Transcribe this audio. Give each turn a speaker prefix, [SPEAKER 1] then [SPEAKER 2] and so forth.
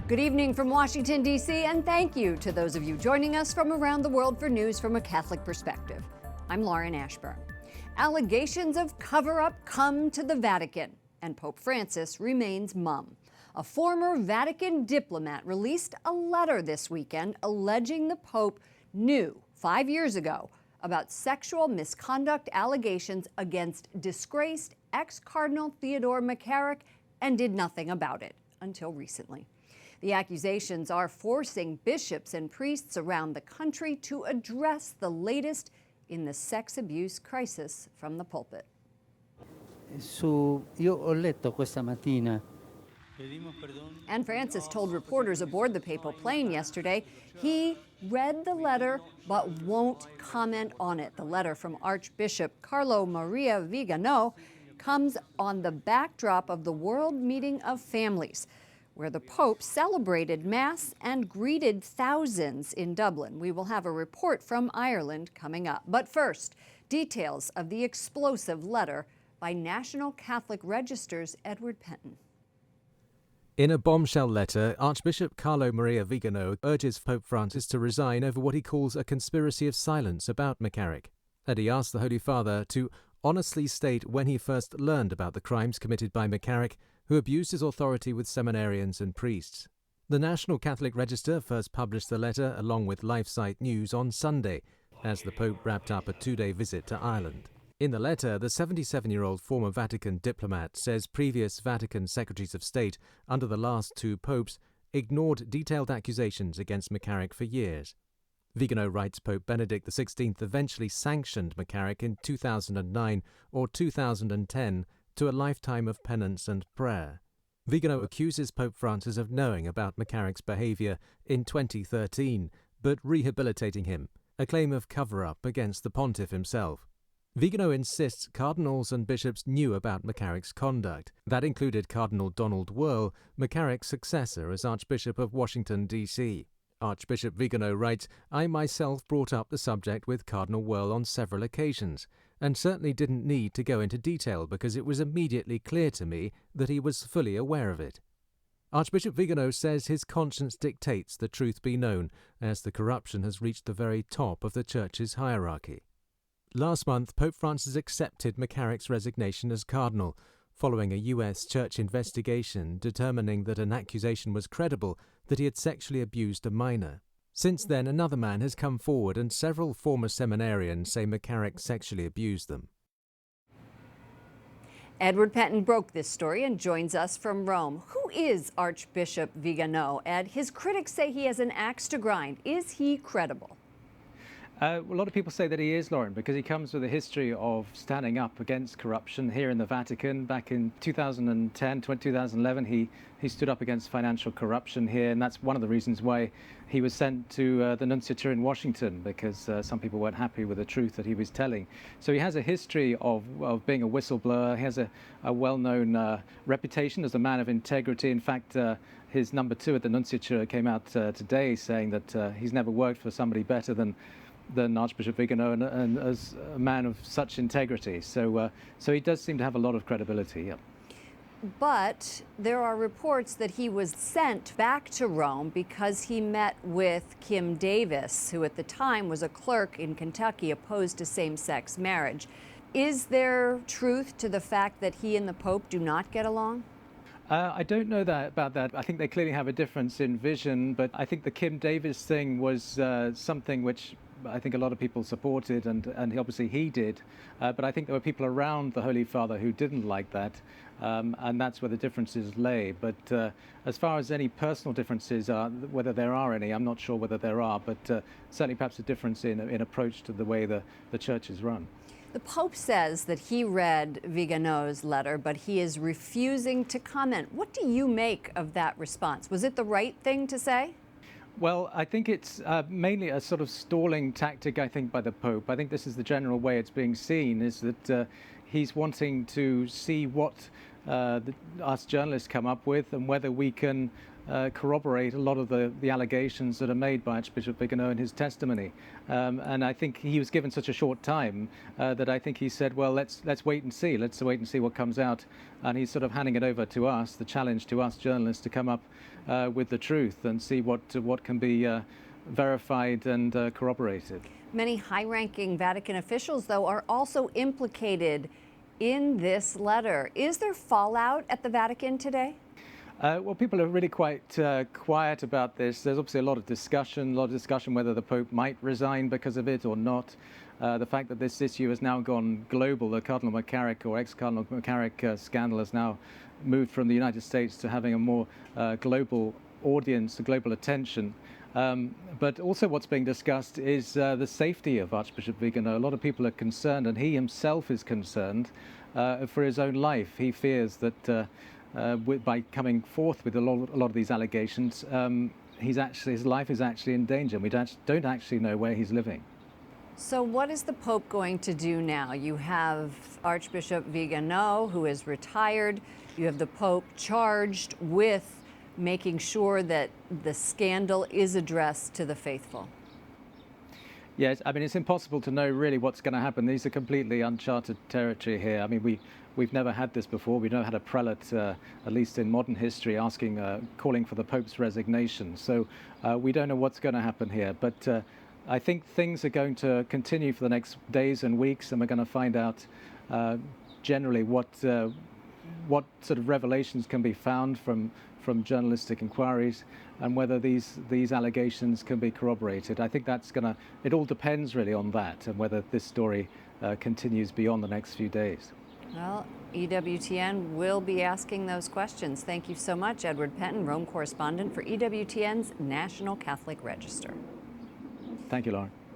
[SPEAKER 1] Good evening from Washington, D.C., and thank you to those of you joining us from around the world for news from a Catholic perspective. I'm Lauren Ashburn. Allegations of cover-up come to the Vatican, and Pope Francis remains mum. A former Vatican diplomat released a letter this weekend alleging the Pope knew 5 years ago about sexual misconduct allegations against disgraced ex-Cardinal Theodore McCarrick and did nothing about it until recently. The accusations are forcing bishops and priests around the country to address the latest in the sex abuse crisis from the pulpit.
[SPEAKER 2] Io ho letto questa mattina.
[SPEAKER 1] And Francis told reporters aboard the papal plane yesterday he read the letter but won't comment on it. The letter from Archbishop Carlo Vigano comes on the backdrop of the World Meeting of Families, where the Pope celebrated Mass and greeted thousands in Dublin. We will have a report from Ireland coming up. But first, details of the explosive letter by National Catholic Register's Edward Pentin.
[SPEAKER 3] In a bombshell letter, Archbishop Carlo Vigano urges Pope Francis to resign over what he calls a conspiracy of silence about McCarrick, and he asks the Holy Father to honestly state when he first learned about the crimes committed by McCarrick, who abused his authority with seminarians and priests. The National Catholic Register first published the letter along with LifeSite News on Sunday, as the Pope wrapped up a 2-day visit to Ireland. In the letter, the 77-year-old former Vatican diplomat says previous Vatican secretaries of state under the last 2 popes ignored detailed accusations against McCarrick for years. Vigano writes Pope Benedict XVI eventually sanctioned McCarrick in 2009 or 2010 to a lifetime of penance and prayer. Vigano accuses Pope Francis of knowing about McCarrick's behavior in 2013, but rehabilitating him, a claim of cover-up against the pontiff himself. Vigano insists cardinals and bishops knew about McCarrick's conduct. That included Cardinal Donald Wuerl, McCarrick's successor as Archbishop of Washington, D.C. Archbishop Vigano writes, "I myself brought up the subject with Cardinal Wuerl on several occasions, and certainly didn't need to go into detail because it was immediately clear to me that he was fully aware of it." Archbishop Vigano says his conscience dictates the truth be known, as the corruption has reached the very top of the Church's hierarchy. Last month, Pope Francis accepted McCarrick's resignation as cardinal, following a U.S. Church investigation determining that an accusation was credible that he had sexually abused a minor. Since then, another man has come forward, and several former seminarians say McCarrick sexually abused them.
[SPEAKER 1] Edward Pentin broke this story and joins us from Rome. Who is Archbishop Vigano? And his critics say he has an axe to grind. Is he credible?
[SPEAKER 4] A lot of people say that he is, Lauren, because he comes with a history of standing up against corruption here in the Vatican. Back in 2010, 2011, he stood up against financial corruption here, and that's one of the reasons why he was sent to the nunciature in Washington, because some people weren't happy with the truth that he was telling. So he has a history of being a whistleblower. He has a well-known reputation as a man of integrity. In fact, his number 2 at the nunciature came out today saying that he's never worked for somebody better than Archbishop Vigano and as a man of such integrity. So he does seem to have a lot of credibility. Yeah.
[SPEAKER 1] But there are reports that he was sent back to Rome because he met with Kim Davis, who at the time was a clerk in Kentucky opposed to same-sex marriage. Is there truth to the fact that he and the Pope do not get along?
[SPEAKER 4] I don't know about that. I think they clearly have a difference in vision, but I think the Kim Davis thing was something which I think a lot of people supported, and obviously he did. But I think there were people around the Holy Father who didn't like that, and that's where the differences lay. But as far as any personal differences are, whether there are any, I'm not sure whether there are, but certainly perhaps a difference in approach to the way the Church is run.
[SPEAKER 1] The Pope says that he read Vigano's letter, but he is refusing to comment. What do you make of that response? Was it the right thing to say?
[SPEAKER 4] Well, I think it's mainly a sort of stalling tactic, I think, by the Pope. I think this is the general way it's being seen, is that he's wanting to see what us journalists come up with, and whether we can corroborate a lot of the allegations that are made by Archbishop Vigano in his testimony. And I think he was given such a short time that I think he said, well, let's wait and see. Let's wait and see what comes out. And he's sort of handing it over to us, the challenge to us journalists to come up with the truth and see what can be verified and corroborated.
[SPEAKER 1] Many high-ranking Vatican officials, though, are also implicated in this letter. Is there fallout at the Vatican today?
[SPEAKER 4] Well, people are really quite quiet about this. There's obviously a lot of discussion whether the Pope might resign because of it or not. The fact that this issue has now gone global, the Cardinal McCarrick or ex-Cardinal McCarrick scandal has now moved from the United States to having a more global audience, a global attention. But also what's being discussed is the safety of Archbishop Vigano. A lot of people are concerned, and he himself is concerned for his own life. He fears that by coming forth with a lot of these allegations, his life is actually in danger. We don't actually know where he's living.
[SPEAKER 1] So what is the Pope going to do now? You have Archbishop Vigano, who is retired. You have the Pope charged with making sure that the scandal is addressed to the faithful.
[SPEAKER 4] Yes, I mean, it's impossible to know really what's going to happen. These are completely uncharted territory here. I mean, we've never had this before. We've never had a prelate, at least in modern history, calling for the Pope's resignation. So we don't know what's going to happen here. But I think things are going to continue for the next days and weeks, and we're going to find out generally what sort of revelations can be found from journalistic inquiries, and whether these allegations can be corroborated. I think it all depends really on that, and whether this story continues beyond the next few days.
[SPEAKER 1] Well, EWTN will be asking those questions. Thank you so much, Edward Pentin, Rome correspondent for EWTN's National Catholic Register.
[SPEAKER 4] Thank you, Lauren.